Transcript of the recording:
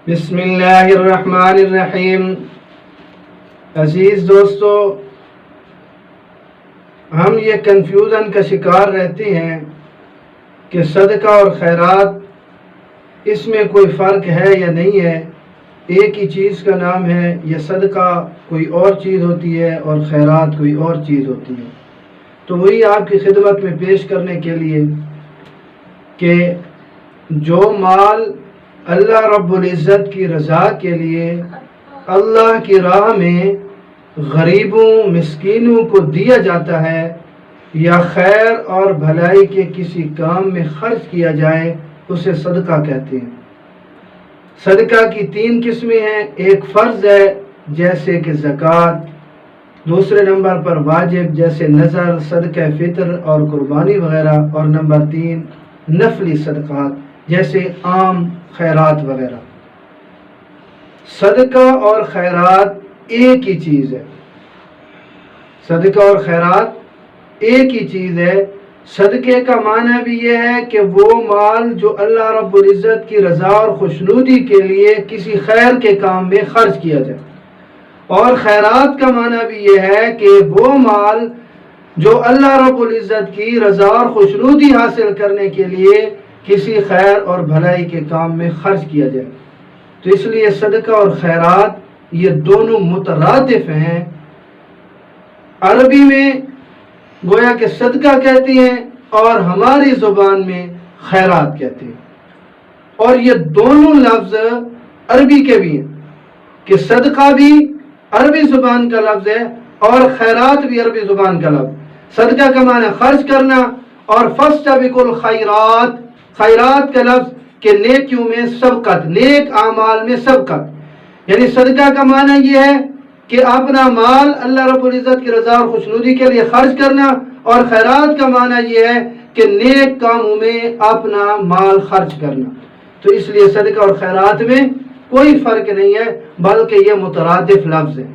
بسم اللہ الرحمن الرحیم۔ عزیز دوستو، ہم یہ کنفیوژن کا شکار رہتے ہیں کہ صدقہ اور خیرات اس میں کوئی فرق ہے یا نہیں ہے، ایک ہی چیز کا نام ہے، یا صدقہ کوئی اور چیز ہوتی ہے اور خیرات کوئی اور چیز ہوتی ہے۔ تو وہی آپ کی خدمت میں پیش کرنے کے لیے کہ جو مال اللہ رب العزت کی رضا کے لیے اللہ کی راہ میں غریبوں مسکینوں کو دیا جاتا ہے یا خیر اور بھلائی کے کسی کام میں خرچ کیا جائے، اسے صدقہ کہتے ہیں۔ صدقہ کی 3 قسمیں ہیں، ایک فرض ہے جیسے کہ زکوٰۃ، دوسرے نمبر پر واجب جیسے نذر، صدقہ فطر اور قربانی وغیرہ، اور نمبر 3 نفلی صدقات جیسے عام خیرات وغیرہ۔ صدقہ اور خیرات ایک ہی چیز ہے، صدقہ اور خیرات ایک ہی چیز ہے۔ صدقے کا معنی بھی یہ ہے کہ وہ مال جو اللہ رب العزت کی رضا اور خوشنودی کے لیے کسی خیر کے کام میں خرچ کیا جائے، اور خیرات کا معنی بھی یہ ہے کہ وہ مال جو اللہ رب العزت کی رضا اور خوشنودی حاصل کرنے کے لیے کسی خیر اور بھلائی کے کام میں خرچ کیا جائے۔ تو اس لیے صدقہ اور خیرات یہ دونوں مترادف ہیں۔ عربی میں گویا کہ صدقہ کہتے ہیں اور ہماری زبان میں خیرات کہتے ہیں، اور یہ دونوں لفظ عربی کے بھی ہیں کہ صدقہ بھی عربی زبان کا لفظ ہے اور خیرات بھی عربی زبان کا لفظ۔ صدقہ کا معنی خرچ کرنا، اور فاستبقوا الخیرات، خیرات کا لفظ کہ نیکیوں میں سبقت، نیک اعمال میں سبقت، یعنی صدقہ کا معنی یہ ہے کہ اپنا مال اللہ رب العزت کی رضا اور خوشنودی کے لیے خرچ کرنا، اور خیرات کا معنی یہ ہے کہ نیک کاموں میں اپنا مال خرچ کرنا۔ تو اس لیے صدقہ اور خیرات میں کوئی فرق نہیں ہے، بلکہ یہ مترادف لفظ ہے۔